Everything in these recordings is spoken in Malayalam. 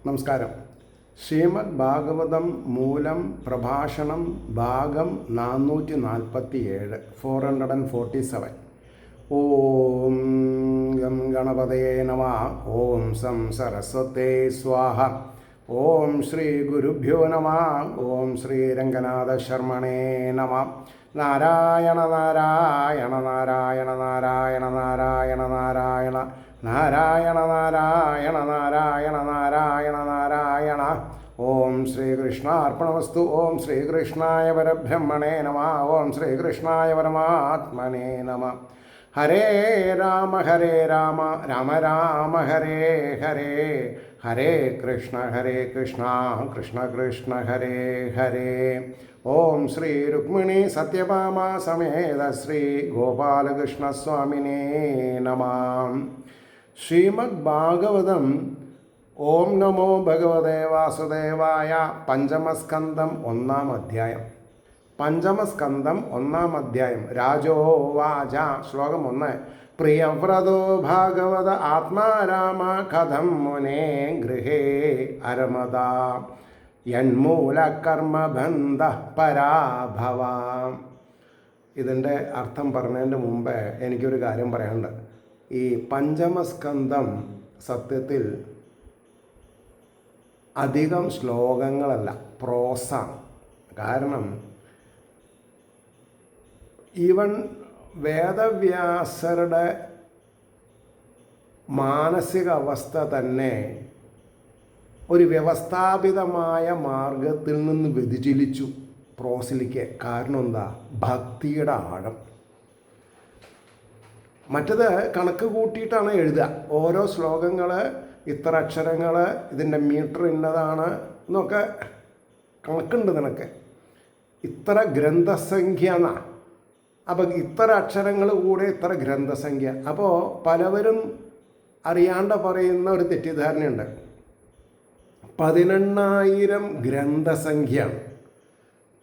നമസ്കാരം. ശ്രീമദ് ഭാഗവതം മൂലം പ്രഭാഷണം ഭാഗം 447 447. ഓം ഗം ഗണപതയേ നമഃ. ഓം സം സരസ്വതേ സ്വാഹ. ഓം ശ്രീ ഗുരുഭ്യോ നമഃ. ഓം ശ്രീ രംഗനാഥ ശർമ്മണേ നമഃ. നാരായണ നാരായണ നാരായണ നാരായണ നാരായണ നാരായണ നാരായണ നാരായണ നാരായണ നാരായണ നാരായണ. ഓം ശ്രീകൃഷ്ണാർപ്പണമസ്തു. ഓം ശ്രീകൃഷ്ണായ പരബ്രഹ്മണേ നമഃ. ഓം ശ്രീകൃഷ്ണായ പരമാത്മനേ നമഃ. ഹരേ രാമ രാമ രാമ ഹരേ ഹരേ, ഹരേ കൃഷ്ണ കൃഷ്ണ കൃഷ്ണ ഹരേ ഹരേ. ഓം ശ്രീ രുക്മിണി സത്യഭാമ സമേത ശ്രീ ഗോപാലകൃഷ്ണസ്വാമിനേ നമഃ. ശ്രീമദ് ഭാഗവതം ഓം നമോ ഭഗവതേ വാസുദേവായ പഞ്ചമസ്കന്ധം 1-ാം അധ്യായം. പഞ്ചമസ്കന്ധം 1-ാം അധ്യായം. രാജോവാച. ശ്ലോകം 1. പ്രിയവ്രതോ ഭാഗവത ആത്മാരാമ കഥം മുനേ ഗൃഹേ അരമദ യന്മൂലകർമ്മബന്ധ പരാഭവ. ഇതിൻ്റെ അർത്ഥം പറഞ്ഞതിൻ്റെ മുമ്പ് എനിക്കൊരു കാര്യം പറയാനുണ്ട്. ഈ പഞ്ചമസ്കന്ധം സത്യത്തിൽ അധികം ശ്ലോകങ്ങളല്ല, പ്രോസാണ്. കാരണം ഈവൻ വേദവ്യാസരുടെ മാനസിക അവസ്ഥ തന്നെ ഒരു വ്യവസ്ഥാപിതമായ മാർഗത്തിൽ നിന്ന് വ്യതിചലിച്ചു പ്രോസിലേക്ക്. കാരണം എന്താ? ഭക്തിയുടെ ആഴം. മറ്റത് കണക്ക് കൂട്ടിയിട്ടാണ് എഴുതുക. ഓരോ ശ്ലോകങ്ങൾ ഇത്ര അക്ഷരങ്ങൾ, ഇതിൻ്റെ മീറ്റർ ഇന്നതാണ് എന്നൊക്കെ കണക്കുണ്ട് നിനക്ക്. ഇത്ര ഗ്രന്ഥസംഖ്യ എന്നാ. അപ്പം ഇത്ര അക്ഷരങ്ങൾ കൂടെ ഇത്ര ഗ്രന്ഥസംഖ്യ. അപ്പോൾ പലവരും അറിയാണ്ട് പറയുന്ന ഒരു തെറ്റിദ്ധാരണയുണ്ട്. 18,000 ഗ്രന്ഥസംഖ്യയാണ്,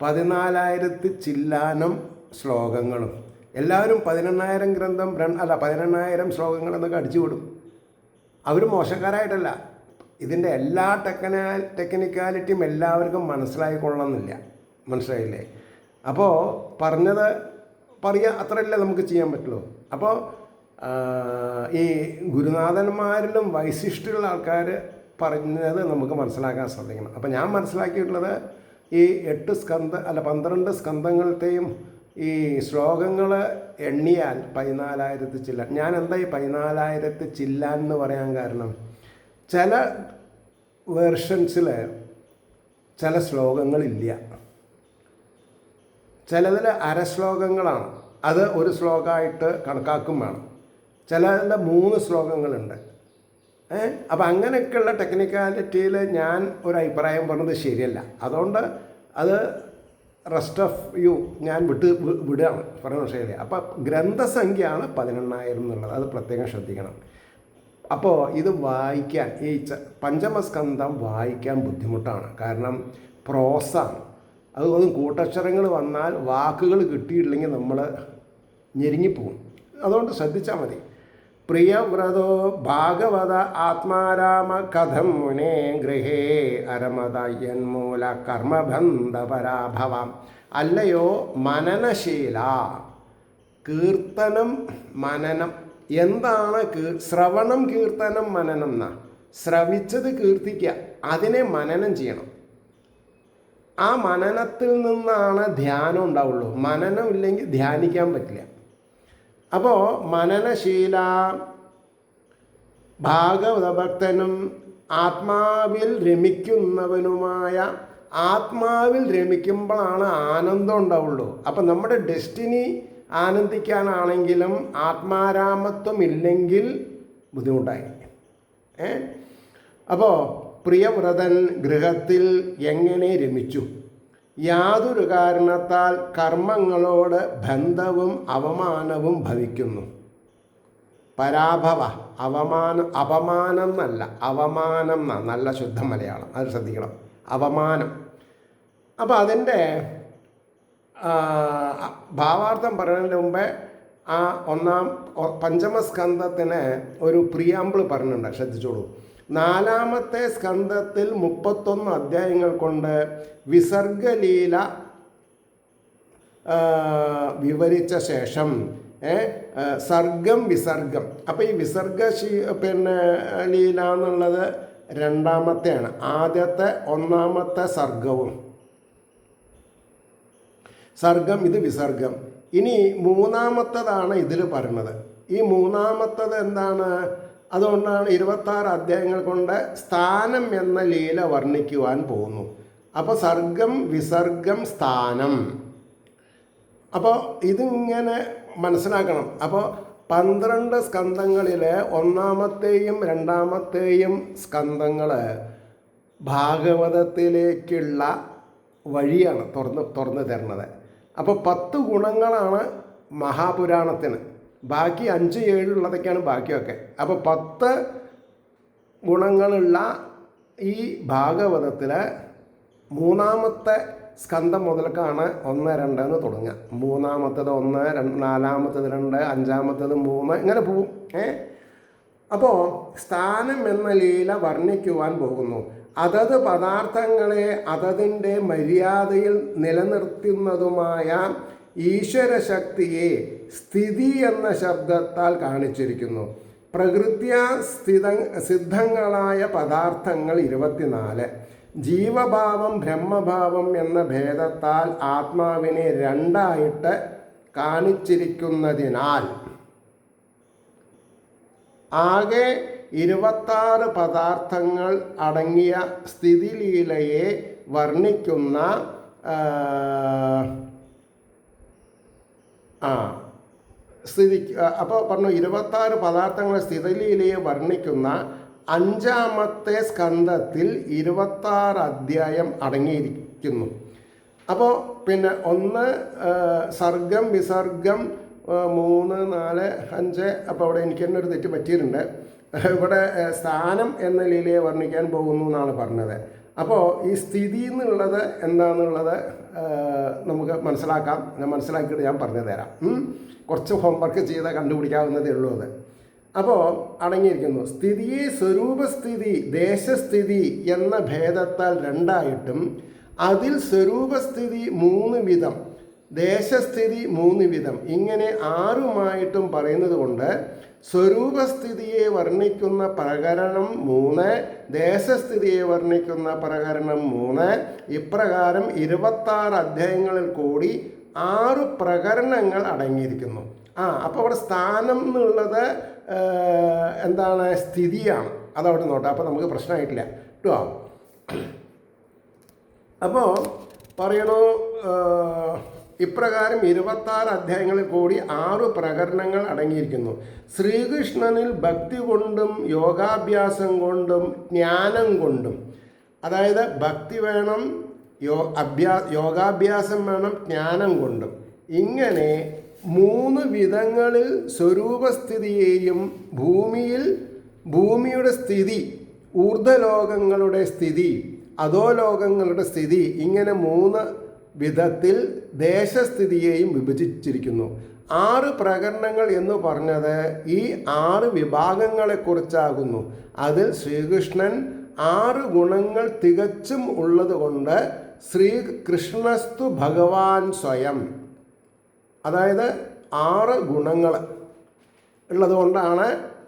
14,000 ചില്ലാനം ശ്ലോകങ്ങളും. എല്ലാവരും 18,000 ഗ്രന്ഥം 18,000 ശ്ലോകങ്ങൾ എന്നൊക്കെ അടിച്ചു വിടും. അവർ മോശക്കാരായിട്ടല്ല. ഇതിൻ്റെ എല്ലാ ടെക്നിക്കാലിറ്റിയും എല്ലാവർക്കും മനസ്സിലായിക്കൊള്ളണമെന്നില്ല. മനസ്സിലായില്ലേ? അപ്പോൾ പറഞ്ഞത് പറയുക അത്രയല്ലേ നമുക്ക് ചെയ്യാൻ പറ്റുള്ളൂ. അപ്പോൾ ഈ ഗുരുനാഥന്മാരിലും വൈശിഷ്ട്യമുള്ള ആൾക്കാർ പറഞ്ഞത് നമുക്ക് മനസ്സിലാക്കാൻ സാധിക്കണം. അപ്പോൾ ഞാൻ മനസ്സിലാക്കിയിട്ടുള്ളത് ഈ 12 സ്കന്ധങ്ങളത്തെയും ഈ ശ്ലോകങ്ങൾ എണ്ണിയാൽ 14,000 ചില്ലാൻ. ഞാൻ എന്താ ഈ 14,000 ചില്ലാൻ എന്ന് പറയാൻ കാരണം, ചില വേർഷൻസിൽ ചില ശ്ലോകങ്ങളില്ല. ചിലതിൽ അരശ്ലോകങ്ങളാണ്, അത് ഒരു ശ്ലോകമായിട്ട് കണക്കാക്കും വേണം. ചിലതിൽ 3 ശ്ലോകങ്ങളുണ്ട്. അപ്പം അങ്ങനെയൊക്കെയുള്ള ടെക്നിക്കാലിറ്റിയിൽ ഞാൻ ഒരു അഭിപ്രായം പറഞ്ഞത് ശരിയല്ല. അതുകൊണ്ട് അത് റെസ്റ്റ് ഓഫ് യു ഞാൻ വിടുകയാണ് പറയുന്ന ശരിയല്ല. അപ്പം ഗ്രന്ഥസംഖ്യയാണ് 18,000 എന്നുള്ളത്, അത് പ്രത്യേകം ശ്രദ്ധിക്കണം. അപ്പോൾ ഇത് വായിക്കാൻ, ഈ പഞ്ചമസ്കന്ധം വായിക്കാൻ ബുദ്ധിമുട്ടാണ്. കാരണം പ്രോസാണ്. അതുകൊണ്ട് കൂട്ടക്ഷരങ്ങൾ വന്നാൽ വാക്കുകൾ കിട്ടിയിട്ടില്ലെങ്കിൽ നമ്മൾ ഞെരുങ്ങിപ്പോവും. അതുകൊണ്ട് ശ്രദ്ധിച്ചാൽ മതി. പ്രിയവ്രതോ ഭാഗവത ആത്മാരാമ കഥം മുനേ ഗൃഹേ അരമദ യന്മൂല കർമ്മബന്ധ പരാഭവം. അല്ലയോ മനനശീല. കീർത്തനം, മനനം. എന്താണ് ശ്രവണം, കീർത്തനം, മനനം എന്നാ. ശ്രവിച്ചത് കീർത്തിക്കുക, അതിനെ മനനം ചെയ്യണം. ആ മനനത്തിൽ നിന്നാണ് ധ്യാനം ഉണ്ടാവുള്ളൂ. മനനം ഇല്ലെങ്കിൽ ധ്യാനിക്കാൻ പറ്റില്ല. അപ്പോൾ മനനശീല ഭാഗവത ഭക്തനും ആത്മാവിൽ രമിക്കുന്നവനുമായ, ആത്മാവിൽ രമിക്കുമ്പോഴാണ് ആനന്ദം ഉണ്ടാവുള്ളൂ. അപ്പം നമ്മുടെ ഡെസ്റ്റിനി ആനന്ദിക്കാനാണെങ്കിലും ആത്മാരാമത്വം ഇല്ലെങ്കിൽ ബുദ്ധിമുട്ടായി. അപ്പോൾ പ്രിയവ്രതൻ ഗൃഹത്തിൽ എങ്ങനെ രമിച്ചു? യാതൊരു കാരണത്താൽ കർമ്മങ്ങളോട് ബന്ധവും അവമാനവും ഭവിക്കുന്നു. പരാഭവ, അപമാനം എന്നല്ല, അവമാനം എന്നാ. നല്ല ശുദ്ധ മലയാളം, അത് ശ്രദ്ധിക്കണം. അവമാനം. അപ്പോൾ അതിൻ്റെ ഭാവാർത്ഥം പറയുന്നതിന് മുമ്പേ ആ പഞ്ചമസ്കന്ധത്തിന് ഒരു പ്രിയാമ്പിൾ പറഞ്ഞിട്ടുണ്ട്, ശ്രദ്ധിച്ചോളൂ. 4-ാമത്തെ സ്കന്ധത്തിൽ 31 അധ്യായങ്ങൾ കൊണ്ട് വിസർഗലീല വിവരിച്ച ശേഷം സർഗം വിസർഗം. അപ്പോൾ ഈ വിസർഗ ലീല എന്നുള്ളത് 2-ാമത്തെയാണ്. ആദ്യത്തെ 1-ാമത്തെ സർഗവും സർഗം, ഇത് വിസർഗം. ഇനി 3-ാമത്തതാണ് ഇതിൽ പറയുന്നത്. ഈ 3-ാമത്തത് എന്താണ്? അതുകൊണ്ടാണ് 26 അധ്യായങ്ങൾ കൊണ്ട് സ്ഥാനം എന്ന ലീല വർണ്ണിക്കുവാൻ പോകുന്നു. അപ്പോൾ സർഗം വിസർഗം സ്ഥാനം. അപ്പോൾ ഇതിങ്ങനെ മനസ്സിലാക്കണം. അപ്പോൾ 12 സ്കന്ധങ്ങളിൽ 1-ാമത്തെയും 2-ാമത്തെയും സ്കന്ധങ്ങൾ ഭാഗവതത്തിലേക്കുള്ള വഴിയാണ് തുറന്നു തരുന്നത്. അപ്പോൾ 10 ഗുണങ്ങളാണ് മഹാപുരാണത്തിന്, ബാക്കി 5, 7 ഉള്ളതൊക്കെയാണ് ബാക്കിയൊക്കെ. അപ്പോൾ 10 ഗുണങ്ങളുള്ള ഈ ഭാഗവതത്തിൽ 3-ാമത്തെ സ്കന്ധം മുതൽക്കാണ് 1, 2 എന്ന് തുടങ്ങുക. 3-ാമത്തത് 1, 4-ാമത്തത് 2, 5-ാമത്തത് 3, ഇങ്ങനെ പോവും. അപ്പോൾ സ്ഥാനം എന്ന ലീല വർണ്ണിക്കുവാൻ പോകുന്നു. അതത് പദാർത്ഥങ്ങളെ അതതിൻ്റെ മര്യാദയിൽ നിലനിർത്തുന്നതുമായ ഈശ്വരശക്തിയെ സ്ഥിതി എന്ന ശബ്ദത്താൽ കാണിച്ചിരിക്കുന്നു. പ്രകൃത്യാ സിദ്ധങ്ങളായ പദാർത്ഥങ്ങൾ 24. ജീവഭാവം ബ്രഹ്മഭാവം എന്ന ഭേദത്താൽ ആത്മാവിനെ 2ആയിട്ട് കാണിച്ചിരിക്കുന്നതിനാൽ ആകെ 26 പദാർത്ഥങ്ങൾ അടങ്ങിയ സ്ഥിതിലീലയെ വർണ്ണിക്കുന്ന അപ്പോൾ പറഞ്ഞു 26 പദാർത്ഥങ്ങളെ സ്ഥിതിലീലയെ വർണ്ണിക്കുന്ന 5-ാമത്തെ സ്കന്ധത്തിൽ 26 അധ്യായം അടങ്ങിയിരിക്കുന്നു. അപ്പോൾ പിന്നെ 1 സർഗം വിസർഗം 3, 4, 5. അപ്പോൾ അവിടെ എനിക്ക് തന്നെ ഒരു തെറ്റ് പറ്റിയിട്ടുണ്ട്. ഇവിടെ സ്ഥാനം എന്ന ലീലയെ വർണ്ണിക്കാൻ പോകുന്നു എന്നാണ് പറഞ്ഞത്. അപ്പോൾ ഈ സ്ഥിതി എന്നുള്ളത് എന്താണെന്നുള്ളത് നമുക്ക് മനസ്സിലാക്കാം. മനസ്സിലാക്കിയിട്ട് ഞാൻ പറഞ്ഞു തരാം. കുറച്ച് ഹോംവർക്ക് ചെയ്താൽ കണ്ടുപിടിക്കാവുന്നതേ ഉള്ളൂ അത്. അപ്പോൾ അടങ്ങിയിരിക്കുന്നു. സ്ഥിതിയെ സ്വരൂപസ്ഥിതി ദേശസ്ഥിതി എന്ന ഭേദത്താൽ 2ആയിട്ടും അതിൽ സ്വരൂപസ്ഥിതി 3 വിധം, ദേശസ്ഥിതി 3 വിധം, ഇങ്ങനെ 6മായിട്ടും പറയുന്നത് കൊണ്ട് സ്വരൂപസ്ഥിതിയെ വർണ്ണിക്കുന്ന പ്രകരണം 3, ദേശസ്ഥിതിയെ വർണ്ണിക്കുന്ന പ്രകരണം 3, ഇപ്രകാരം 26 അധ്യായങ്ങളിൽ കൂടി 6 പ്രകരണങ്ങൾ അടങ്ങിയിരിക്കുന്നു. അപ്പോൾ അവിടെ സ്ഥാനം എന്നുള്ളത് എന്താണ്? സ്ഥിതിയാണ്. അതവിടെ നോട്ടെ. അപ്പോൾ നമുക്ക് പ്രശ്നമായിട്ടില്ല കേട്ടോ. അപ്പോൾ പറയണു, ഇപ്രകാരം 26 അധ്യായങ്ങളിൽ കൂടി 6 പ്രകരണങ്ങൾ അടങ്ങിയിരിക്കുന്നു. ശ്രീകൃഷ്ണനിൽ ഭക്തി കൊണ്ടും യോഗാഭ്യാസം കൊണ്ടും ജ്ഞാനം കൊണ്ടും, അതായത് ഭക്തി വേണം, യോഗാഭ്യാസം വേണം, ജ്ഞാനം കൊണ്ടും, ഇങ്ങനെ 3 വിധങ്ങളിൽ സ്വരൂപസ്ഥിതിയെയും ഭൂമിയുടെ സ്ഥിതി, ഊർധ്വലോകങ്ങളുടെ സ്ഥിതി, അധോലോകങ്ങളുടെ സ്ഥിതി, ഇങ്ങനെ 3 വിധത്തിൽ ദേശസ്ഥിതിയെയും വിഭജിച്ചിരിക്കുന്നു. 6 പ്രകരണങ്ങൾ എന്ന് പറഞ്ഞത് ഈ 6 വിഭാഗങ്ങളെക്കുറിച്ചാകുന്നു. അതിൽ ശ്രീകൃഷ്ണൻ 6 ഗുണങ്ങൾ തികച്ചും ഉള്ളതുകൊണ്ട് ശ്രീകൃഷ്ണസ്തു ഭഗവാൻ സ്വയം, അതായത് 6 ഗുണങ്ങൾ ഉള്ളതുകൊണ്ടാണ്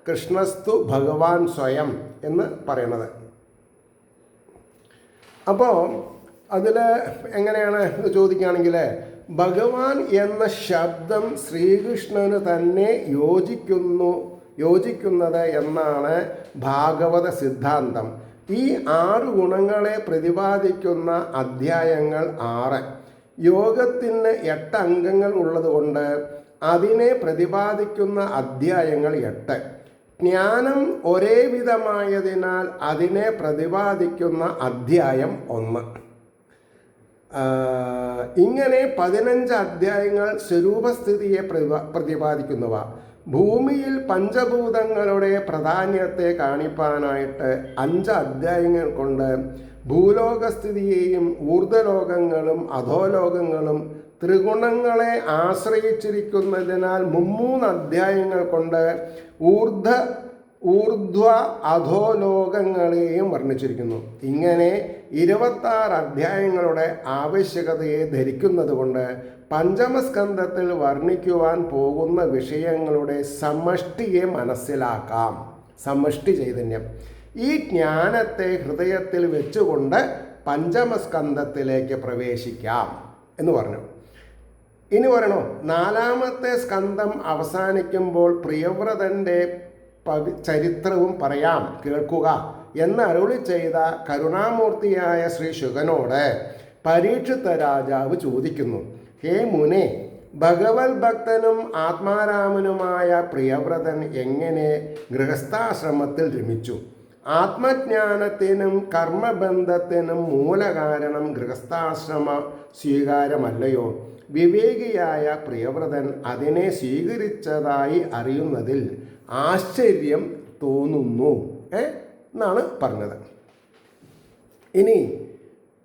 കൃഷ്ണസ്തു ഭഗവാൻ സ്വയം എന്ന് പറയുന്നത്. അപ്പോൾ അതിൽ എങ്ങനെയാണ് ചോദിക്കുകയാണെങ്കിൽ, ഭഗവാൻ എന്ന ശബ്ദം ശ്രീകൃഷ്ണന് തന്നെ യോജിക്കുന്നത് എന്നാണ് ഭാഗവത സിദ്ധാന്തം. ഈ 6 ഗുണങ്ങളെ പ്രതിപാദിക്കുന്ന അധ്യായങ്ങൾ 6. യോഗത്തിന് 8 അംഗങ്ങൾ ഉള്ളതുകൊണ്ട് അതിനെ പ്രതിപാദിക്കുന്ന അധ്യായങ്ങൾ 8. ജ്ഞാനം ഒരേ വിധമായതിനാൽ അതിനെ പ്രതിപാദിക്കുന്ന അധ്യായം 1. ഇങ്ങനെ 15 അധ്യായങ്ങൾ സ്വരൂപസ്ഥിതിയെ പ്രതിപാദിക്കുന്നവ. ഭൂമിയിൽ പഞ്ചഭൂതങ്ങളുടെ പ്രാധാന്യത്തെ കാണിപ്പാനായിട്ട് 5 അധ്യായങ്ങൾ കൊണ്ട് ഭൂലോകസ്ഥിതിയെയും ഊർധ്വലോകങ്ങളും അധോലോകങ്ങളും ത്രിഗുണങ്ങളെ ആശ്രയിച്ചിരിക്കുന്നതിനാൽ 3 അധ്യായങ്ങൾ കൊണ്ട് ഊർധ്വ അധോലോകങ്ങളെയും വർണ്ണിച്ചിരിക്കുന്നു. ഇങ്ങനെ 26 അധ്യായങ്ങളുടെ ആവശ്യകതയെ ധരിക്കുന്നത് കൊണ്ട് പഞ്ചമസ്കന്ധത്തിൽ വർണ്ണിക്കുവാൻ പോകുന്ന വിഷയങ്ങളുടെ സമഷ്ടിയെ മനസ്സിലാക്കാം. സമഷ്ടി ചൈതന്യം ഈ ജ്ഞാനത്തെ ഹൃദയത്തിൽ വെച്ചുകൊണ്ട് പഞ്ചമസ്കന്ധത്തിലേക്ക് പ്രവേശിക്കാം എന്ന് പറഞ്ഞു. ഇനി പറയണോ, 4-ാമത്തെ സ്കന്ധം അവസാനിക്കുമ്പോൾ പ്രിയവ്രതൻ്റെ ചരിത്രവും പറയാം, കേൾക്കുക എന്ന് അരുളി ചെയ്ത കരുണാമൂർത്തിയായ ശ്രീ ശുകനോട് പരീക്ഷിത്ത രാജാവ് ചോദിക്കുന്നു, ഹേ മുനെ, ഭഗവത് ഭക്തനും ആത്മാരാമനുമായ പ്രിയവ്രതൻ എങ്ങനെ ഗൃഹസ്ഥാശ്രമത്തിൽ രമിച്ചു? ആത്മജ്ഞാനത്തിനും കർമ്മബന്ധത്തിനും മൂലകാരണം ഗൃഹസ്ഥാശ്രമ സ്വീകാരമല്ലയോ? വിവേകിയായ പ്രിയവ്രതൻ അതിനെ സ്വീകരിച്ചതായി അറിയുന്നതിൽ ആശ്ചര്യം തോന്നുന്നു എന്നാണ് പറഞ്ഞത്. ഇനി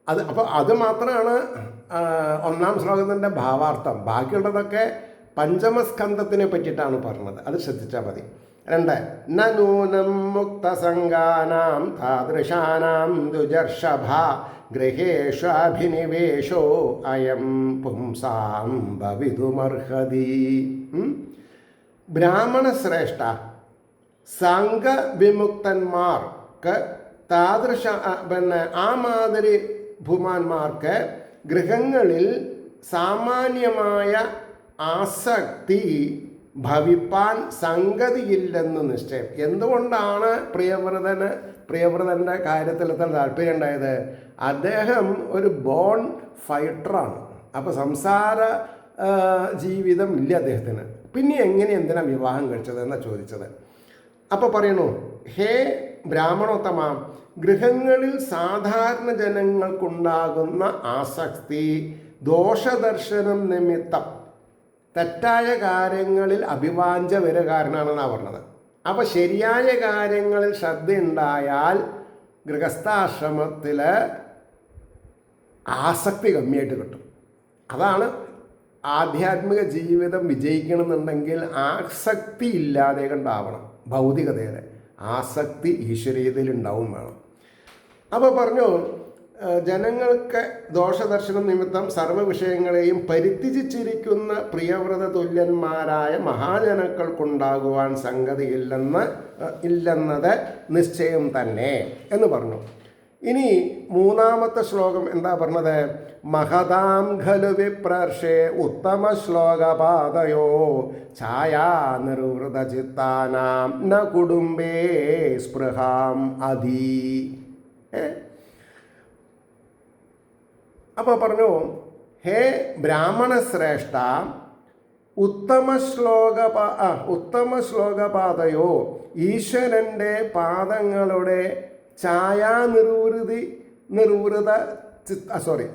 അത് മാത്രമാണ് 1-ാം ശ്ലോകത്തിൻ്റെ ഭാവാർത്ഥം. ബാക്കിയുള്ളതൊക്കെ പഞ്ചമസ്കന്ധത്തിനെ പറ്റിയിട്ടാണ് പറഞ്ഞത്. അത് ശ്രദ്ധിച്ചാൽ മതി. 2 നൂനം മുക്തസംഗാനാം താദൃശാനാം ദുജർഷഭ ഗൃഹേഷാഭിനിവേശോ അയം പുംസാം ഭവിതുമർഹതി. ബ്രാഹ്മണശ്രേഷ്ഠ, സംഘവിമുക്തന്മാർക്ക് ആ മാതിരി ഭൂമാന്മാർക്ക് ഗൃഹങ്ങളിൽ സാമാന്യമായ ആസക്തി ഭവിപ്പാൻ സംഗതിയില്ലെന്ന് നിശ്ചയം. എന്തുകൊണ്ടാണ് പ്രിയവ്രതൻ്റെ കാര്യത്തിൽ എത്ര താല്പര്യം ഉണ്ടായത്? അദ്ദേഹം ഒരു ബോൺ ഫൈറ്ററാണ്. അപ്പോൾ സംസാര ജീവിതം ഇല്ല അദ്ദേഹത്തിന്. പിന്നെ എന്തിനാണ് വിവാഹം കഴിച്ചത് എന്നാണ് ചോദിച്ചത്. അപ്പോൾ പറയണു, ഹേ ബ്രാഹ്മണോത്തമ, ഗൃഹങ്ങളിൽ സാധാരണ ജനങ്ങൾക്കുണ്ടാകുന്ന ആസക്തി ദോഷദർശനം നിമിത്തം തെറ്റായ കാര്യങ്ങളിൽ അഭിവാഞ്ച വരെ കാരണമാണെന്നാണ് പറഞ്ഞത്. അപ്പോൾ ശരിയായ കാര്യങ്ങളിൽ ശ്രദ്ധയുണ്ടായാൽ ഗൃഹസ്ഥാശ്രമത്തിൽ ആസക്തി കമ്മിയായിട്ട് കിട്ടും. അതാണ് ആധ്യാത്മിക ജീവിതം വിജയിക്കണമെന്നുണ്ടെങ്കിൽ ആസക്തി ഇല്ലാതെ കണ്ടാവണം. ഭൗതികതയുടെ ആസക്തി ഈശ്വരീയതയിൽ ഉണ്ടാവും വേണം. അപ്പോൾ പറഞ്ഞു, ജനങ്ങൾക്ക് ദോഷദർശനം നിമിത്തം സർവ്വ വിഷയങ്ങളെയും പരിത്യജിച്ചിരിക്കുന്ന പ്രിയവ്രത തുല്യന്മാരായ മഹാജനങ്ങൾക്കുണ്ടാകുവാൻ ഇല്ലെന്നത് നിശ്ചയം തന്നെ എന്ന് പറഞ്ഞു. ഇനി 3-ാമത്തെ ശ്ലോകം എന്താ പറഞ്ഞത്? മഹതാം ഖലു വിപ്രർഷേ ഉത്തമ ശ്ലോകപാദയോ ഛായാ നിർവൃത ചിത്താനാം ന കുടുംബേ സ്പൃഹാം അധീ. അപ്പോൾ പറഞ്ഞു, ഹേ ബ്രാഹ്മണ ശ്രേഷ്ഠ, ഉത്തമ ശ്ലോകപാദയോ, ഈശ്വരൻ്റെ പാദങ്ങളുടെ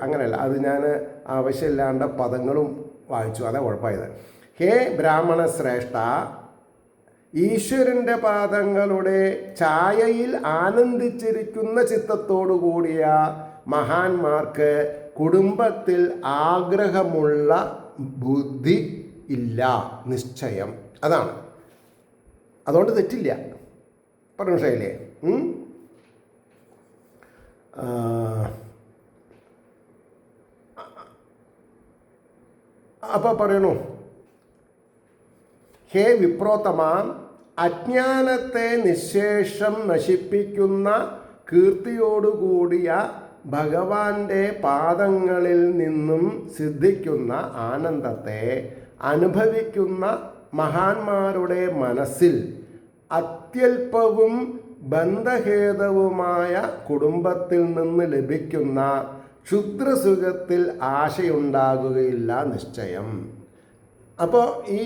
അങ്ങനെയല്ല, അത് ഞാൻ ആവശ്യമില്ലാണ്ട പദങ്ങളും വായിച്ചു, അതേ കുഴപ്പമായത്. ഹേ ബ്രാഹ്മണ ശ്രേഷ്ഠ, ഈശ്വരൻ്റെ പാദങ്ങളുടെ ഛായയിൽ ആനന്ദിച്ചിരിക്കുന്ന ചിത്തത്തോടു കൂടിയ മഹാന്മാർക്ക് കുടുംബത്തിൽ ആഗ്രഹമുള്ള ബുദ്ധി ഇല്ല, നിശ്ചയം. അതാണ്. അതുകൊണ്ട് തെറ്റില്ല. പറഞ്ഞു ശൈലേ. അപ്പോൾ പറയണു, ഹേ വിപ്രോത്തമ, അജ്ഞാനത്തെ നിശേഷം നശിപ്പിക്കുന്ന കീർത്തിയോടുകൂടിയ ഭഗവാന്റെ പാദങ്ങളിൽ നിന്നും സിദ്ധിക്കുന്ന ആനന്ദത്തെ അനുഭവിക്കുന്ന മഹാന്മാരുടെ മനസ്സിൽ അത്യല്പവും ബന്ധഹേതവുമായ കുടുംബത്തിൽ നിന്ന് ലഭിക്കുന്ന ക്ഷുദ്രസുഖത്തിൽ ആശയുണ്ടാകുകയില്ല, നിശ്ചയം. അപ്പോൾ ഈ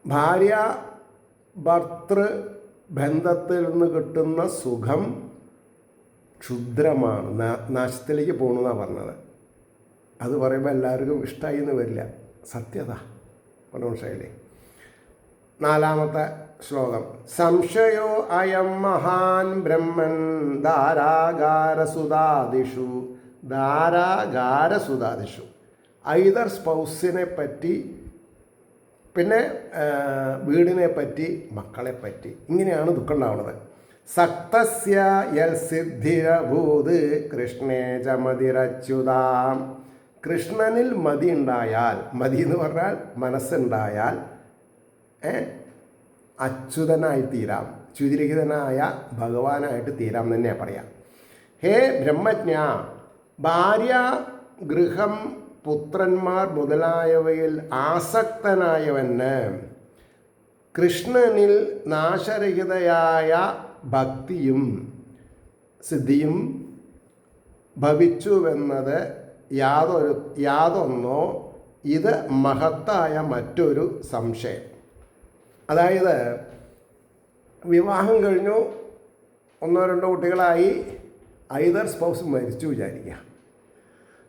ഭാര്യ ഭർത്തൃ ബന്ധത്തിൽ നിന്ന് കിട്ടുന്ന സുഖം ക്ഷുദ്രമാണ്, നാശത്തിലേക്ക് പോകണമെന്നാണ് പറഞ്ഞത്. അത് പറയുമ്പോൾ എല്ലാവർക്കും ഇഷ്ടമായി എന്ന് വരില്ല, സത്യത. മനോഷയിലെ 4-ാമത്തെ ശ്ലോകം. സംശയോ അയം മഹാൻ ബ്രഹ്മൻ ധാരാഗാരസുതാദിഷു. ഐദർ സ്പൗസിനെ പറ്റി പിന്നെ വീടിനെ പറ്റി, മക്കളെ പറ്റി, ഇങ്ങനെയാണ് ദുഃഖം ഉണ്ടാവുന്നത്. സക്തസ്യ യൽ സിദ്ധിരഭൂത് കൃഷ്ണേ ചമതിരച്യുതാം. കൃഷ്ണനിൽ മതി ഉണ്ടായാൽ, മതി എന്ന് പറഞ്ഞാൽ മനസ്സുണ്ടായാൽ അച്യുതനായി തീരാം, ച്യുതിരഹിതനായ ഭഗവാനായിട്ട് തീരാം തന്നെ പറയാം. ഹേ ബ്രഹ്മജ്ഞ, ഭാര്യ, ഗൃഹം, പുത്രന്മാർ മുതലായവയിൽ ആസക്തനായവന് കൃഷ്ണനിൽ നാശരഹിതയായ ഭക്തിയും സിദ്ധിയും ഭവിച്ചുവെന്നത് യാതൊന്നോ ഇത് മഹത്തായ മറ്റൊരു സംശയം. അതായത് വിവാഹം കഴിഞ്ഞു, 1-2 കുട്ടികളായി, ഐദർ സ്പൗസ് മരിച്ചു വിചാരിക്കുക.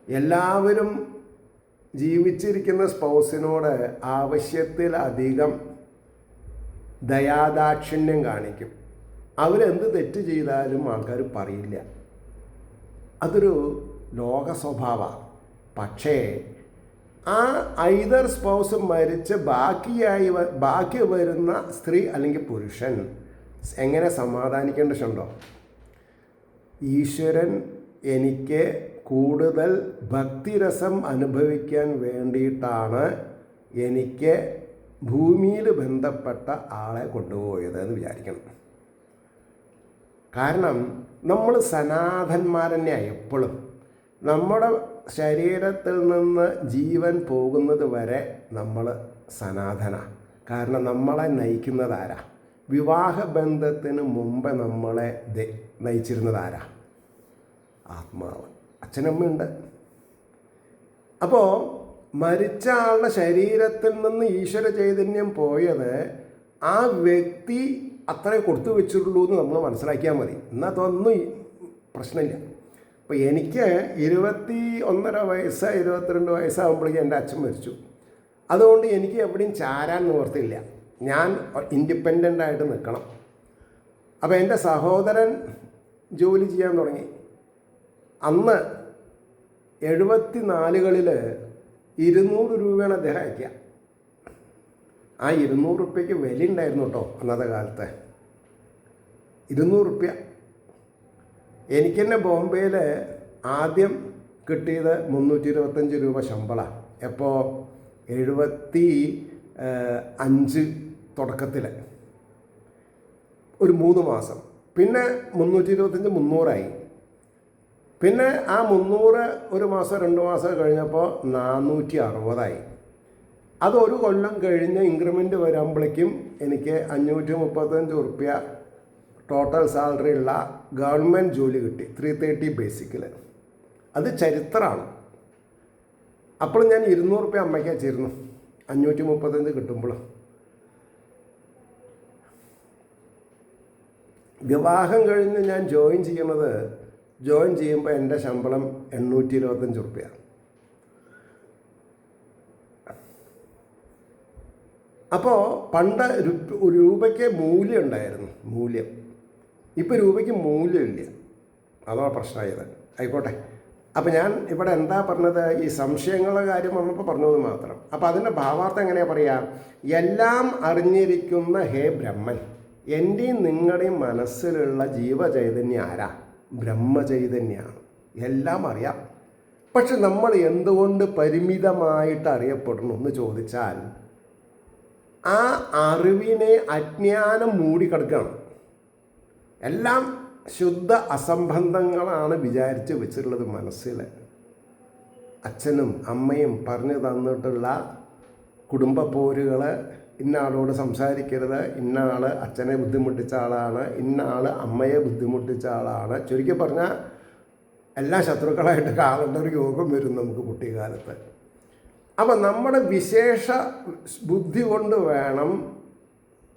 എല്ലാവരും ജീവിച്ചിരിക്കുന്ന സ്പൗസിനോട് ആവശ്യത്തിലധികം ദയാദാക്ഷിണ്യം കാണിക്കും. അവരെന്ത് തെറ്റ് ചെയ്താലും ആൾക്കാർ പറയില്ല. അതൊരു ലോക സ്വഭാവമാണ്. പക്ഷേ ആ ഐദർ സ്പൗസ് മരിച്ച് ബാക്കി വരുന്ന സ്ത്രീ അല്ലെങ്കിൽ പുരുഷൻ എങ്ങനെ സമാധാനിക്കേണ്ടതുണ്ടോ? ഈശ്വരൻ എനിക്ക് കൂടുതൽ ഭക്തിരസം അനുഭവിക്കാൻ വേണ്ടിയിട്ടാണ് എനിക്ക് ഭൂമിയിൽ ബന്ധപ്പെട്ട ആളെ കൊണ്ടുപോയത് എന്ന് വിചാരിക്കണം. കാരണം നമ്മൾ സനാതന്മാരെന്നെയാണ്. എപ്പോഴും നമ്മുടെ ശരീരത്തിൽ നിന്ന് ജീവൻ പോകുന്നത് വരെ നമ്മൾ സനാതന. കാരണം നമ്മളെ നയിക്കുന്നതാരാ? വിവാഹബന്ധത്തിന് മുമ്പ് നമ്മളെ നയിച്ചിരുന്നതാരാ? ആത്മാവ്, അച്ഛനമ്മയുണ്ട്. അപ്പോൾ മരിച്ച ആളുടെ ശരീരത്തിൽ നിന്ന് ഈശ്വര ചൈതന്യം പോയത് ആ വ്യക്തി അത്രേ കൊടുത്തു വെച്ചിട്ടുള്ളൂ എന്ന് നമ്മൾ മനസ്സിലാക്കിയാൽ മതി. എന്നാൽ അതൊന്നും പ്രശ്നമില്ല. അപ്പോൾ എനിക്ക് 21.5 വയസ്സ് 22 വയസ്സാകുമ്പോഴേക്കും എൻ്റെ അച്ഛൻ മരിച്ചു. അതുകൊണ്ട് എനിക്ക് എവിടെയും ചാരാൻ നിവർത്തില്ല. ഞാൻ ഇൻഡിപെൻഡൻ്റായിട്ട് നിൽക്കണം. അപ്പോൾ എൻ്റെ സഹോദരൻ ജോലി ചെയ്യാൻ തുടങ്ങി. അന്ന് 74കളിൽ 200 രൂപയാണ് അദ്ദേഹം അയക്കുക. ആ 200 രൂപയ്ക്ക് വില ഉണ്ടായിരുന്നു കേട്ടോ അന്നത്തെ കാലത്ത്. 200 രൂപ. എനിക്ക് തന്നെ ബോംബെയിൽ ആദ്യം കിട്ടിയത് 325 രൂപ ശമ്പളമാണ്. എപ്പോൾ? 75 തുടക്കത്തിൽ ഒരു 3 മാസം. പിന്നെ 325 300ആയി. പിന്നെ ആ 300 1 മാസം 2 മാസം കഴിഞ്ഞപ്പോൾ 460ആയി. അതൊരു കൊല്ലം കഴിഞ്ഞ് ഇൻക്രിമെൻ്റ് വരുമ്പോഴേക്കും എനിക്ക് 535 റുപ്യ ടോട്ടൽ സാലറി ഉള്ള ഗവൺമെൻറ് ജോലി കിട്ടി. 330 ബേസിക്കിൽ. അത് ചരിത്രമാണ്. അപ്പോൾ ഞാൻ 200 റുപ്യ അമ്മയ്ക്ക് അയച്ചിരുന്നു 535 കിട്ടുമ്പോൾ. വിവാഹം കഴിഞ്ഞ് ഞാൻ ജോയിൻ ചെയ്യുമ്പോൾ എൻ്റെ ശമ്പളം 825 റുപ്യ. അപ്പോൾ പണ്ട് രൂപയ്ക്ക് മൂല്യം ഉണ്ടായിരുന്നു, മൂല്യം. ഇപ്പോൾ രൂപയ്ക്ക് മൂല്യമില്ല. അതാണ് പ്രശ്നമായത്. ആയിക്കോട്ടെ. അപ്പോൾ ഞാൻ ഇവിടെ എന്താ പറഞ്ഞത്? ഈ സംശയങ്ങളുടെ കാര്യം വന്നപ്പോൾ പറഞ്ഞത് മാത്രം. അപ്പോൾ അതിൻ്റെ ഭാവാർത്ഥം എങ്ങനെയാണ് പറയുക? എല്ലാം അറിഞ്ഞിരിക്കുന്ന ഹേ ബ്രഹ്മൻ, എൻ്റെയും നിങ്ങളുടെയും മനസ്സിലുള്ള ജീവചൈതന്യം ആരാ? ബ്രഹ്മചൈതന്യമാണ്. എല്ലാം അറിയാം. പക്ഷെ നമ്മൾ എന്തുകൊണ്ട് പരിമിതമായിട്ട് അറിയപ്പെടുന്നു എന്ന് ചോദിച്ചാൽ, ആ അറിവിനെ അജ്ഞാനം മൂടിക്കിടക്കുകയാണ്. എല്ലാം ശുദ്ധ അസംബന്ധങ്ങളാണ് വിചാരിച്ച് വെച്ചിട്ടുള്ളത് മനസ്സിൽ. അച്ഛനും അമ്മയും പറഞ്ഞു തന്നിട്ടുള്ള കുടുംബ പോരുകൾ, ഇന്ന ആളോട് സംസാരിക്കരുത്, ഇന്ന ആൾ അച്ഛനെ ബുദ്ധിമുട്ടിച്ച ആളാണ്, ഇന്ന ആൾ അമ്മയെ ബുദ്ധിമുട്ടിച്ച ആളാണ്. ചുരുക്കി പറഞ്ഞാൽ എല്ലാ ശത്രുക്കളായിട്ട് കാണേണ്ട ഒരു യോഗം വരും നമുക്ക് കുട്ടിക്കാലത്ത്. അപ്പം നമ്മുടെ വിശേഷ ബുദ്ധി കൊണ്ട് വേണം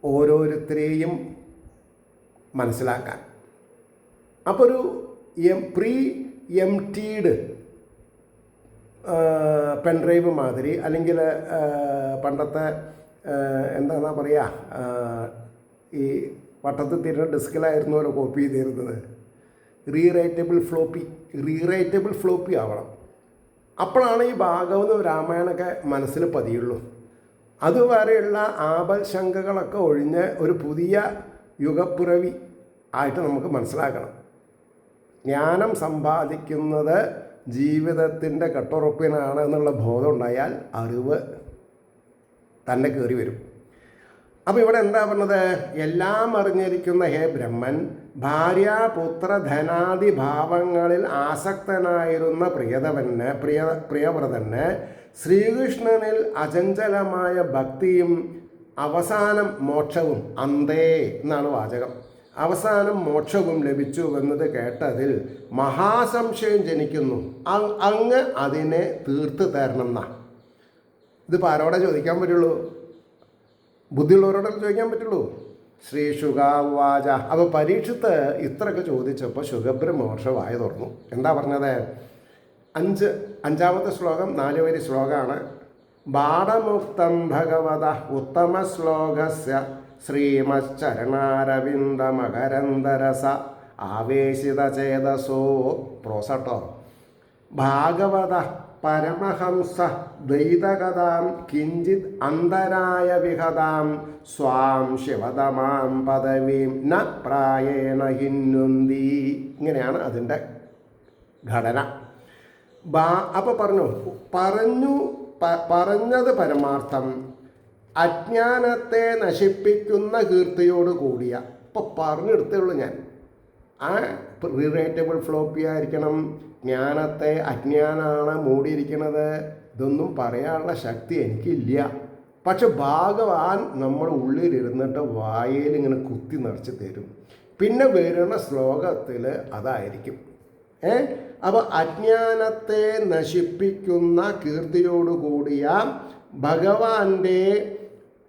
ഓരോരുത്തരെയും മനസ്സിലാക്കാൻ. അപ്പോൾ ഒരു പ്രീ എംറ്റീഡ് പെൻഡ്രൈവ് മാതിരി, അല്ലെങ്കിൽ പണ്ടത്തെ എന്താ പറയുക, ഈ വട്ടത്തിൽ തിരുന്ന ഡിസ്കിലായിരുന്നല്ലോ കോപ്പി ചെയ്തിരുന്നത്. റീറൈറ്റബിൾ ഫ്ലോപ്പി ആവണം. അപ്പോഴാണ് ഈ ഭാഗവതം രാമായണമൊക്കെ മനസ്സിൽ പതിയുള്ളൂ. അതുവരെയുള്ള ആപൽ ശങ്കകളൊക്കെ ഒഴിഞ്ഞ് ഒരു പുതിയ യുഗപ്പുറവി ആയിട്ട് നമുക്ക് മനസ്സിലാക്കണം. ജ്ഞാനം സമ്പാദിക്കുന്നത് ജീവിതത്തിൻ്റെ കട്ടുറപ്പിനാണ് എന്നുള്ള ബോധം ഉണ്ടായാൽ അറിവ് തന്നെ കയറി വരും. അപ്പോൾ ഇവിടെ എന്താ പറഞ്ഞത്? എല്ലാം അറിഞ്ഞിരിക്കുന്ന ഹേ ബ്രഹ്മൻ, ഭാര്യ പുത്ര ധനാദി ഭാവങ്ങളിൽ ആസക്തനായിരുന്ന പ്രിയവ്രതന് ശ്രീകൃഷ്ണനിൽ അചഞ്ചലമായ ഭക്തിയും അവസാനം മോക്ഷവും, അന്തേ എന്നാണ് വാചകം, അവസാനം മോക്ഷവും ലഭിച്ചു എന്നത് കേട്ടതിൽ മഹാസംശയം ജനിക്കുന്നു. അങ്ങ് അതിനെ തീർത്ത് തരണം എന്നാ. ഇതിപ്പോൾ ആരോടെ ചോദിക്കാൻ പറ്റുള്ളൂ? ബുദ്ധിയുള്ളവരോടെ ചോദിക്കാൻ പറ്റുള്ളൂ. ശ്രീ ശുഗാവാച. അപ്പോൾ പരീക്ഷത്ത് ഇത്രയൊക്കെ ചോദിച്ചപ്പോൾ ശുഗബ്രഹ്മർഷി വായ തുറന്നു. എന്താ പറഞ്ഞത്? അഞ്ചാമത്തെ ശ്ലോകം 4 വരി ശ്ലോകമാണ്. ബാടമുക്തം ഭഗവത ഉത്തമ ശ്ലോകസ്യ ശ്രീമച്ചരണാരവിന്ദമകരന്തരസ ആവേശിത ചേതസോ. പ്രോസട്ടോ. ഭാഗവത പരമഹംസ ദ്വൈതകഥാം കിഞ്ചിത് അന്തരായ വിഹതാം സ്വാം ശിവതമാം പദവീം ന പ്രായേണ ഹിന്നുന്തി. ഇങ്ങനെയാണ് അതിൻ്റെ ഘടന. അപ്പോൾ പറഞ്ഞത് പരമാർത്ഥം അജ്ഞാനത്തെ നശിപ്പിക്കുന്ന കീർത്തിയോട് കൂടിയ. ഇപ്പോൾ പറഞ്ഞെടുത്തേ ഉള്ളൂ ഞാൻ. ആ റിലേറ്റബിൾ ഫ്ലോപ്പി ആയിരിക്കണം. ജ്ഞാനത്തെ അജ്ഞാനാണ് മൂടിയിരിക്കുന്നത്. ഇതൊന്നും പറയാനുള്ള ശക്തി എനിക്കില്ല. പക്ഷെ ഭഗവാൻ നമ്മുടെ ഉള്ളിലിരുന്നിട്ട് വായയിൽ ഇങ്ങനെ കുത്തി നിറച്ച് തരും. പിന്നെ വരുന്ന ശ്ലോകത്തിൽ അതായിരിക്കും. അപ്പോൾ അജ്ഞാനത്തെ നശിപ്പിക്കുന്ന കീർത്തിയോടുകൂടിയ ഭഗവാന്റെ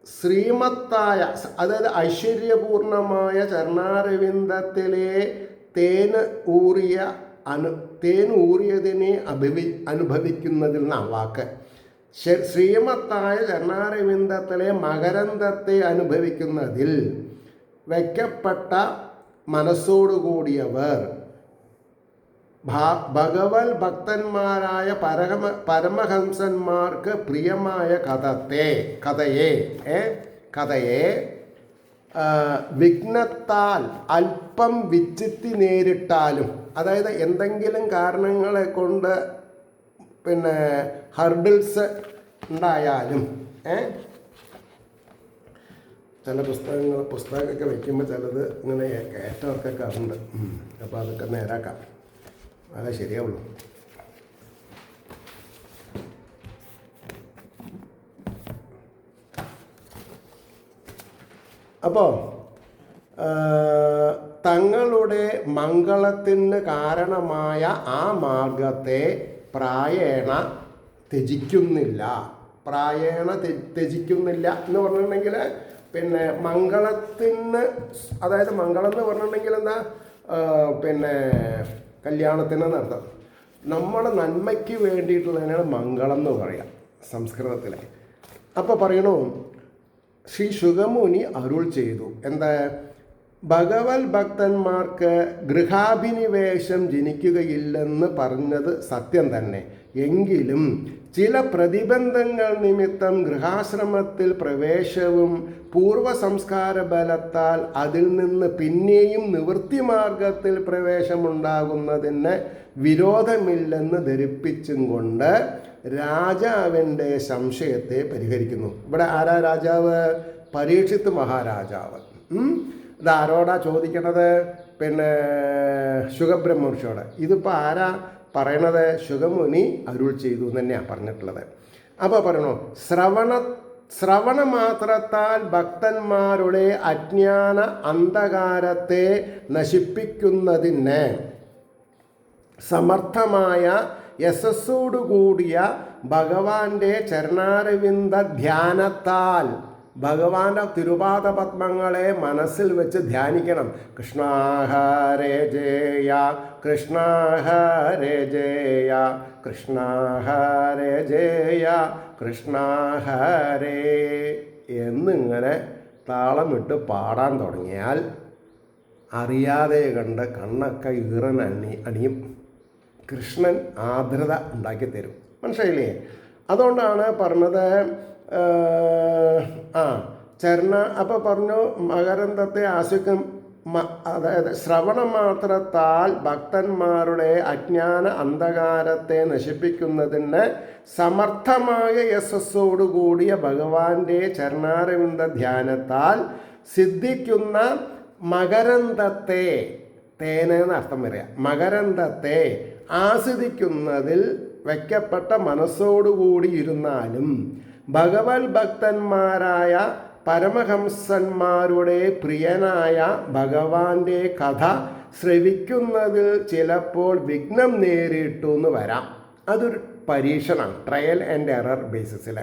ശ്രീമത്തായ, അതായത് ഐശ്വര്യപൂർണമായ ചരണാരവിന്ദത്തിലെ തേൻ ഊറിയതിനെ അനുഭവിക്കുന്നതിൽ നിന്നാണ് വാക്ക്. ശ്രീമത്തായ ചരണാരവിന്ദത്തിലെ മകരന്തത്തെ അനുഭവിക്കുന്നതിൽ വയ്ക്കപ്പെട്ട മനസ്സോടുകൂടിയവർ ഭഗവത് ഭക്തന്മാരായ പരമഹംസന്മാർക്ക് പ്രിയമായ കഥയെ വിഘ്നത്താൽ അല്പം വിച്ചിത്തി നേരിട്ടാലും, അതായത് എന്തെങ്കിലും കാരണങ്ങളെ കൊണ്ട് ഹർഡിൽസ് ഉണ്ടായാലും, ചില പുസ്തകമൊക്കെ വയ്ക്കുമ്പോൾ ചിലത് ഇങ്ങനെ കയറ്റവർക്കൊക്കെ ഉണ്ട്. അപ്പോൾ അതൊക്കെ നേരാക്കാം, അതെ ശരിയാവുള്ളൂ. അപ്പോൾ തങ്ങളുടെ മംഗളത്തിന് കാരണമായ ആ മാർഗത്തെ പ്രായേണ ത്യജിക്കുന്നില്ല എന്ന് പറഞ്ഞിട്ടുണ്ടെങ്കിൽ മംഗളത്തിന്, അതായത് മംഗളം എന്ന് പറഞ്ഞിട്ടുണ്ടെങ്കിൽ എന്താ, കല്യാണത്തിന് നടത്താം. നമ്മുടെ നന്മയ്ക്ക് വേണ്ടിയിട്ടുള്ളതിനാണ് മംഗളം എന്ന് പറയാം സംസ്കൃതത്തിലെ. അപ്പോൾ പറയണു, ശ്രീ ശുഗമുനി അരുൾ ചെയ്തു. എന്താ? ഭഗവത് ഭക്തന്മാർക്ക് ഗൃഹാഭിനിവേശം ജനിക്കുകയില്ലെന്ന് പറഞ്ഞത് സത്യം തന്നെ. എങ്കിലും ചില പ്രതിബന്ധങ്ങൾ നിമിത്തം ഗൃഹാശ്രമത്തിൽ പ്രവേശവും പൂർവസംസ്കാര ബലത്താൽ അതിൽ നിന്ന് പിന്നെയും നിവൃത്തിമാർഗത്തിൽ പ്രവേശമുണ്ടാകുന്നതിന് വിരോധമില്ലെന്ന് ധരിപ്പിച്ചും കൊണ്ട് രാജാവിൻ്റെ സംശയത്തെ പരിഹരിക്കുന്നു. ഇവിടെ ആരാ രാജാവ്? പരീക്ഷിത്ത് മഹാരാജാവ്. ഇതാരോടാ ചോദിക്കണത്? ശുഗബ്രഹ്മർഷിയോട്. ഇതിപ്പോൾ ആരാ പറയണത്? ശുഗമുനി അരുൾ ചെയ്തു എന്ന് തന്നെയാണ് പറഞ്ഞിട്ടുള്ളത്. അപ്പോൾ പറയണു, ശ്രവണമാത്രത്താൽ ഭക്തന്മാരുടെ അജ്ഞാന അന്ധകാരത്തെ നശിപ്പിക്കുന്നതിന് സമർത്ഥമായ യശസ്സോടുകൂടിയ ഭഗവാന്റെ ചരണാരവിന്ദ ധ്യാനത്താൽ ഭഗവാന്റെ തിരുപാദ പത്മങ്ങളെ മനസ്സിൽ വെച്ച് ധ്യാനിക്കണം. കൃഷ്ണ ഹരേ ജയ കൃഷ്ണ ഹരേ ജയ കൃഷ്ണ ഹരേ ജയ കൃഷ്ണ ഹരേ എന്നിങ്ങനെ താളമിട്ട് പാടാൻ തുടങ്ങിയാൽ അറിയാതെ കണ്ട് കണ്ണൊക്കെ ഈറൻ അണിയും. കൃഷ്ണൻ ആർദ്രത ഉണ്ടാക്കി തരും. മനസ്സിലായില്ലേ? അതുകൊണ്ടാണ് പറഞ്ഞത്, ആ ചരണ അപ്പോൾ പറഞ്ഞു മകരന്തത്തെ ആസ്വദിക്കും. അതായത് ശ്രവണമാത്രത്താൽ ഭക്തന്മാരുടെ അജ്ഞാന അന്ധകാരത്തെ നശിപ്പിക്കുന്നതിന് സമർത്ഥമായ യശസ്സോടുകൂടിയ ഭഗവാന്റെ ചരണാരവിന്ദ ധ്യാനത്താൽ സിദ്ധിക്കുന്ന മകരന്തത്തെ, തേനെന്ന് അർത്ഥം വരിക, മകരന്തത്തെ ആസ്വദിക്കുന്നതിൽ വയ്ക്കപ്പെട്ട മനസ്സോടുകൂടി ഇരുന്നാലും ഭഗവത് ഭക്തന്മാരായ പരമഹംസന്മാരുടെ പ്രിയനായ ഭഗവാന്റെ കഥ ശ്രവിക്കുന്നതിൽ ചിലപ്പോൾ വിഘ്നം നേരിട്ടു എന്ന് വരാം. അതൊരു പരീക്ഷണമാണ്, ട്രയൽ ആൻഡ് എറർ ബേസിസിൽ.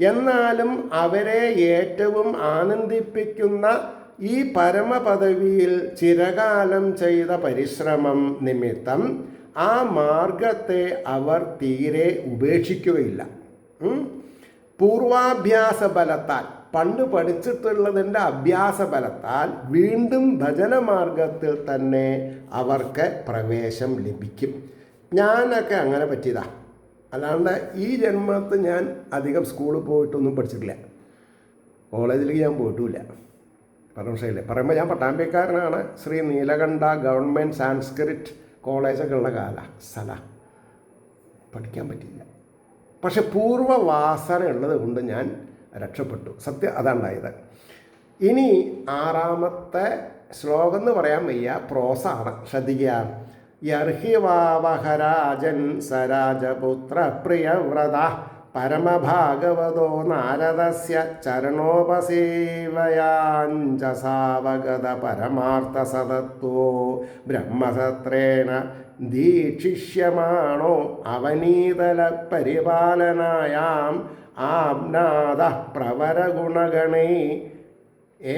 എന്നാലും അവരെ ഏറ്റവും ആനന്ദിപ്പിക്കുന്ന ഈ പരമപദവിയിൽ ചിരകാലം ചെയ്ത പരിശ്രമം നിമിത്തം ആ മാർഗത്തെ അവർ തീരെ ഉപേക്ഷിക്കുകയില്ല. പൂർവാഭ്യാസ ബലത്താൽ, പണ്ട് പഠിച്ചിട്ടുള്ളതിൻ്റെ അഭ്യാസ ബലത്താൽ വീണ്ടും ഭജനമാർഗത്തിൽ തന്നെ അവർക്ക് പ്രവേശം ലഭിക്കും. ഞാനൊക്കെ അങ്ങനെ പറ്റിയതാ. അല്ലാണ്ട് ഈ ജന്മത്തിൽ ഞാൻ അധികം സ്കൂളിൽ പോയിട്ടൊന്നും പഠിച്ചിട്ടില്ല, കോളേജിലേക്ക് ഞാൻ പോയിട്ടുമില്ല. പറഞ്ഞില്ലേ, പറയുമ്പോൾ ഞാൻ പട്ടാമ്പിക്കാരനാണ്. ശ്രീ നീലകണ്ഠ ഗവൺമെൻറ് സാൻസ്ക്രിറ്റ് കോളേജൊക്കെ ഉള്ള സ്ഥല പഠിക്കാൻ പറ്റിയില്ല. പക്ഷെ പൂർവ്വവാസന ഉള്ളത് കൊണ്ട് ഞാൻ രക്ഷപ്പെട്ടു. സത്യം അതാണ്ടായത്. ഇനി ആറാമത്തെ ശ്ലോകം എന്ന് പറയാൻ വയ്യ, പ്രോസാണ്. ശ്രദ്ധിക്കുക. യർഹിവാവഹരാജൻ സരാജപുത്ര പ്രിയവ്രത പരമഭാഗവതോ നാരദസ്യ ചരണോപസേവയാഞ്ജസാവഗത പരമാർത്ഥസതത്വോ ബ്രഹ്മസത്രേണ ദീക്ഷിഷ്യമാണോ അവനീതല പരിപാലനായാം ആപ്നാദ പ്രവരഗുണഗണൈ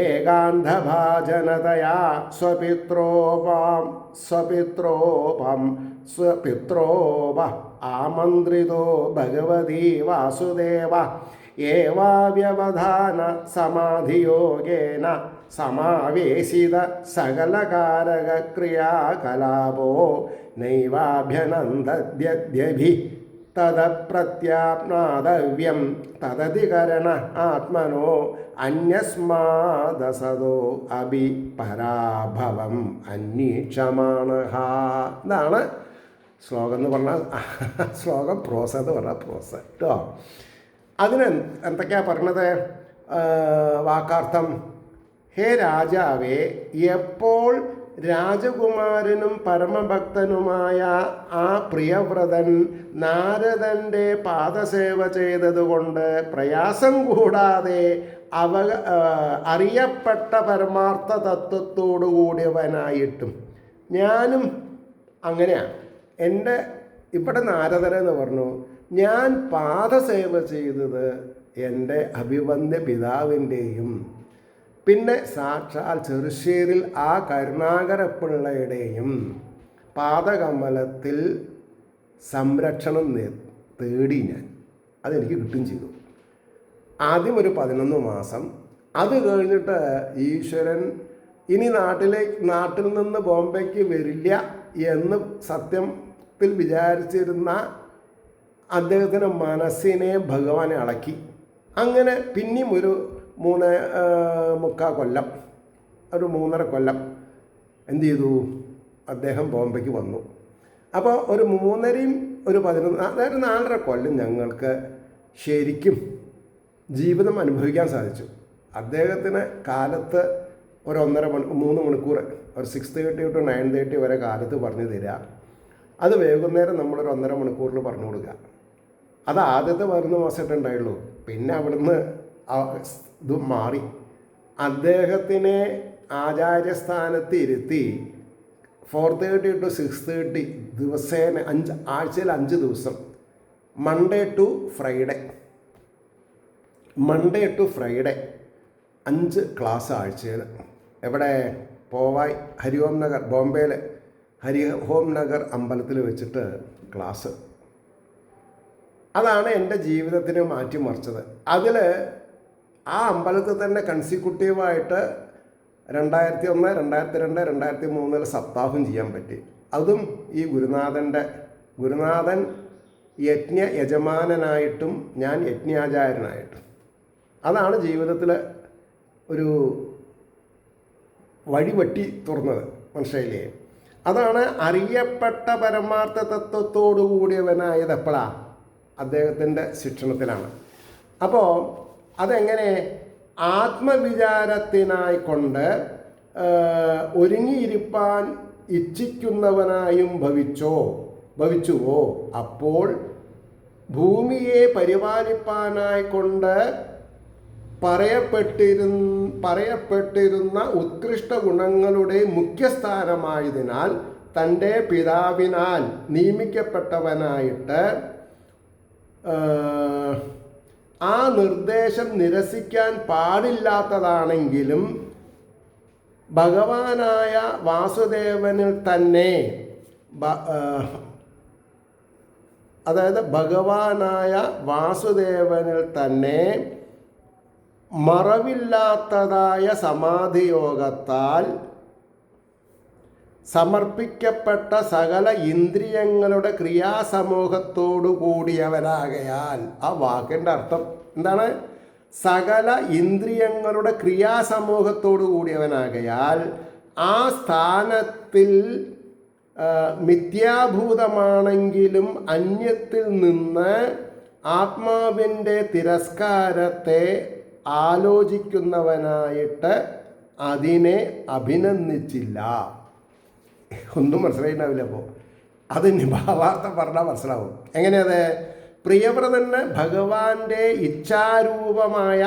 ഏകാന്ധഭാജനതയാ സ്വപിത്രോപ ആമന്ത്രിതോ ഭഗവതി വാസുദേവ ഏവാവ്യവധാന സമാധിയോഗേന സമാവേശിത സകലകാരക ക്രിയാകലാപോ നൈവാഭ്യനന്ദദ്യദ്യഭി തദപ്രത്യാപ്നാദവ്യം തദധികരണ ആത്മനോ അന്യസ്മാദസദോ അഭി പരാഭവം അന്വേഷമാണഃ. ഇതാണ് ശ്ലോകം എന്ന് പറഞ്ഞാൽ ശ്ലോകം, പ്രോസ എന്ന് പറഞ്ഞാൽ പ്രോസ കേട്ടോ. അതിന് എന്തൊക്കെയാണ് പറഞ്ഞത്? വാക്കാർത്ഥം: ഹേ രാജാവേ, എപ്പോൾ രാജകുമാരനും പരമഭക്തനുമായ ആ പ്രിയവ്രതൻ നാരദൻ്റെ പാദസേവ ചെയ്തതുകൊണ്ട് പ്രയാസം കൂടാതെ അറിയപ്പെട്ട പരമാർത്ഥ തത്വത്തോടു കൂടിയവനായിട്ടും ഞാനും അങ്ങനെയാണ്. എൻ്റെ ഇവിടെ നാരദരെന്ന് പറഞ്ഞു, ഞാൻ പാദസേവ ചെയ്തത് എൻ്റെ അഭിവന്ദ്യ പിതാവിൻ്റെയും പിന്നെ സാക്ഷാൽ ചെറുശ്ശേരിൽ ആ കരുണാകരപ്പിള്ളയുടെയും പാദകമലത്തിൽ സംരക്ഷണം തേടി ഞാൻ. അതെനിക്ക് കിട്ടുകയും ചെയ്തു. ആദ്യം ഒരു 11 മാസം. അത് കഴിഞ്ഞിട്ട് ഈശ്വരൻ ഇനി നാട്ടിൽ നിന്ന് ബോംബെക്ക് വരില്ല എന്ന് സത്യത്തിൽ വിചാരിച്ചിരുന്ന അദ്ദേഹത്തിൻ്റെ മനസ്സിനെ ഭഗവാനെ അളക്കി. അങ്ങനെ പിന്നെയും ഒരു 3.25 കൊല്ലം, ഒരു 3.5 കൊല്ലം എന്ത് ചെയ്തു? അദ്ദേഹം ബോംബെക്ക് വന്നു. അപ്പോൾ ഒരു 3.5 ഒരു 11, അതായത് 4.5 കൊല്ലം ഞങ്ങൾക്ക് ശരിക്കും ജീവിതം അനുഭവിക്കാൻ സാധിച്ചു. അദ്ദേഹത്തിന് കാലത്ത് ഒരു 3 മണിക്കൂർ, ഒരു 6:30 to 9:30 വരെ കാലത്ത് പറഞ്ഞു തരിക. അത് വൈകുന്നേരം നമ്മളൊരു 1.5 മണിക്കൂറിൽ പറഞ്ഞു കൊടുക്കുക. അത് ആദ്യത്തെ 11 മാസമായിട്ട് ഉണ്ടായുള്ളൂ. പിന്നെ അവിടുന്ന് ഇത് മാറി. അദ്ദേഹത്തിനെ ആചാര്യസ്ഥാനത്ത് ഇരുത്തി 4:30 to 6:30 ദിവസേന ആഴ്ചയിൽ 5 ദിവസം, മൺഡേ ടു ഫ്രൈഡേ 5 ക്ലാസ് ആഴ്ചയിൽ. എവിടെ? പോവായ് ഹരിഓം നഗർ, ബോംബെയിൽ ഹരിഓം നഗർ അമ്പലത്തിൽ വെച്ചിട്ട് ക്ലാസ്. അതാണ് എൻ്റെ ജീവിതത്തിനെ മാറ്റിമറിച്ചത്. അതിൽ ആ അമ്പലത്തിൽ തന്നെ കൺസിക്യൂട്ടീവായിട്ട് 2001, 2002, 2003 സപ്താഹം ചെയ്യാൻ പറ്റി. അതും ഈ ഗുരുനാഥൻ യജ്ഞ യജമാനനായിട്ടും ഞാൻ യജ്ഞാചാര്യനായിട്ടും. അതാണ് ജീവിതത്തിൽ ഒരു വഴിവെട്ടി തുറന്നത്. മനസ്സിലായില്ലേ? അതാണ് അറിയപ്പെട്ട പരമാർത്ഥ തത്വത്തോടു കൂടിയവനായത് എപ്പോഴാണ്? അദ്ദേഹത്തിൻ്റെ ശിക്ഷണത്തിലാണ്. അപ്പോൾ അതെങ്ങനെ? ആത്മവിചാരത്തിനായിക്കൊണ്ട് ഒരുങ്ങിയിരിപ്പാൻ ഇച്ഛിക്കുന്നവനായും ഭവിച്ചുവോ? അപ്പോൾ ഭൂമിയെ പരിപാലിപ്പാനായിക്കൊണ്ട് പറയപ്പെട്ടിരുന്ന ഉത്കൃഷ്ട ഗുണങ്ങളുടെ മുഖ്യസ്ഥാനമായതിനാൽ തൻ്റെ പിതാവിനാൽ നിയമിക്കപ്പെട്ടവനായിട്ട് ആ നിർദ്ദേശം നിരസിക്കാൻ പാടില്ലാത്തതാണെങ്കിലും ഭഗവാനായ വാസുദേവനിൽ തന്നെ മറവില്ലാത്തതായ സമാധിയോഗത്താൽ സമർപ്പിക്കപ്പെട്ട സകല ഇന്ദ്രിയങ്ങളുടെ ക്രിയാസമൂഹത്തോടു കൂടിയവനാകയാൽ. ആ വാക്കിൻ്റെ അർത്ഥം എന്താണ്? സകല ഇന്ദ്രിയങ്ങളുടെ ക്രിയാസമൂഹത്തോടു കൂടിയവനാകയാൽ ആ സ്ഥാനത്തിൽ മിഥ്യാഭൂതമാണെങ്കിലും അന്യത്തിൽ നിന്ന് ആത്മാവിൻ്റെ തിരസ്കാരത്തെ ആലോചിക്കുന്നവനായിട്ട് അതിനെ അഭിനന്ദിച്ചില്ല. ഒന്നും മനസ്സിലായിട്ടുണ്ടാവില്ല. അപ്പോൾ അതിന് ഭാവാർത്ഥം പറഞ്ഞാൽ മനസ്സിലാവും. എങ്ങനെയത്? പ്രിയവ്രതന് ഭഗവാന്റെ ഇച്ഛാരൂപമായ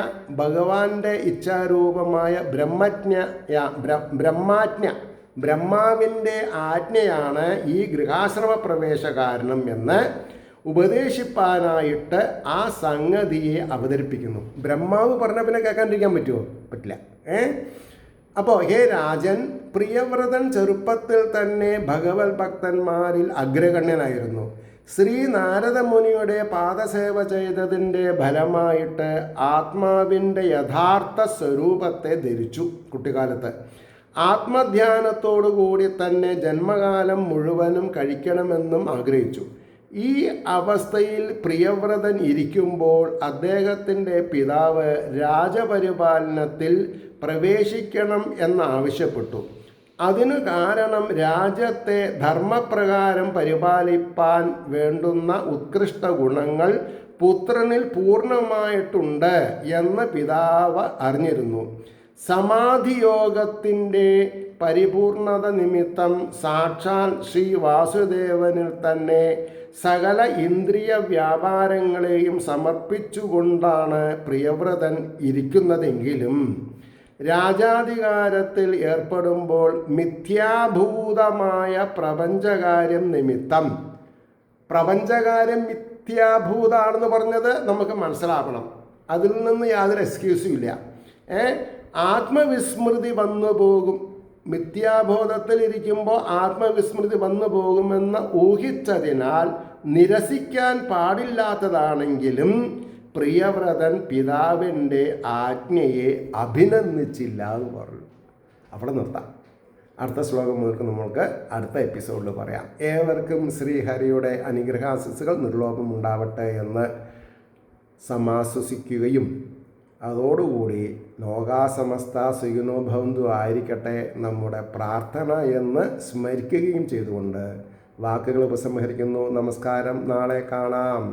ബ്രഹ്മാവിൻ്റെ ആജ്ഞയാണ് ഈ ഗൃഹാശ്രമ പ്രവേശ കാരണം എന്ന് ഉപദേശിപ്പാനായിട്ട് ആ സംഗതിയെ അവതരിപ്പിക്കുന്നു. ബ്രഹ്മാവ് പറഞ്ഞ പിന്നെ കേൾക്കാണ്ടിരിക്കാൻ പറ്റുമോ? പറ്റില്ല. അപ്പോൾ ഹേ രാജൻ, പ്രിയവ്രതൻ ചെറുപ്പത്തിൽ തന്നെ ഭഗവത് ഭക്തന്മാരിൽ അഗ്രഗണ്യനായിരുന്നു. ശ്രീ നാരദമുനിയുടെ പാദസേവ ചെയ്തതിൻ്റെ ഫലമായിട്ട് ആത്മാവിൻ്റെ യഥാർത്ഥ സ്വരൂപത്തെ ധരിച്ചു. കുട്ടിക്കാലത്ത് ആത്മധ്യാനത്തോടുകൂടി തന്നെ ജന്മകാലം മുഴുവനും കഴിക്കണമെന്നും ആഗ്രഹിച്ചു. ഈ അവസ്ഥയിൽ പ്രിയവ്രതൻ ഇരിക്കുമ്പോൾ അദ്ദേഹത്തിൻ്റെ പിതാവ് രാജപരിപാലനത്തിൽ പ്രവേശിക്കണം എന്നാവശ്യപ്പെട്ടു. അതിനു കാരണം രാജ്യത്തെ ധർമ്മപ്രകാരം പരിപാലിപ്പാൻ വേണ്ടുന്ന ഉത്കൃഷ്ട ഗുണങ്ങൾ പുത്രനിൽ പൂർണ്ണമായിട്ടുണ്ട് എന്ന് പിതാവ് അറിഞ്ഞിരുന്നു. സമാധിയോഗത്തിൻ്റെ പരിപൂർണത നിമിത്തം സാക്ഷാൽ ശ്രീ വാസുദേവനിൽ തന്നെ സകല ഇന്ദ്രിയ വ്യാപാരങ്ങളെയും സമർപ്പിച്ചുകൊണ്ടാണ് പ്രിയവ്രതൻ ഇരിക്കുന്നതെങ്കിലും രാജാധികാരത്തിൽ ഏർപ്പെടുമ്പോൾ മിഥ്യാഭൂതമായ പ്രപഞ്ചകാര്യം നിമിത്തം, പ്രപഞ്ചകാര്യം മിഥ്യാഭൂതാണെന്ന് പറഞ്ഞത് നമുക്ക് മനസ്സിലാക്കണം. അതിൽ നിന്ന് യാതൊരു എക്സ്ക്യൂസും ഇല്ല. ആത്മവിസ്മൃതി വന്നു പോകും. മിഥ്യാബോധത്തിലിരിക്കുമ്പോൾ ആത്മവിസ്മൃതി വന്നു പോകുമെന്ന് ഊഹിച്ചതിനാൽ നിരസിക്കാൻ പാടില്ലാത്തതാണെങ്കിലും പ്രിയവ്രതൻ പിതാവിൻ്റെ ആജ്ഞയെ അഭിനന്ദിച്ചില്ല എന്ന് പറഞ്ഞു. അവിടെ നിർത്താം. അടുത്ത ശ്ലോകം മുതൽക്ക് നമ്മൾക്ക് അടുത്ത എപ്പിസോഡിൽ പറയാം. ഏവർക്കും ശ്രീഹരിയുടെ അനുഗ്രഹാശിസ്സുകൾ നിർലോഭമുണ്ടാവട്ടെ എന്ന് സമാശ്വസിക്കുകയും അതോടുകൂടി ലോകാസമസ്ത സുഖിനോ ഭവന്തു ആയിരിക്കട്ടെ നമ്മുടെ പ്രാർത്ഥന എന്ന് സ്മരിക്കുകയും ചെയ്തുകൊണ്ട് വാക്കുകൾ ഉപസംഹരിക്കുന്നു. നമസ്കാരം. നാളെ കാണാം.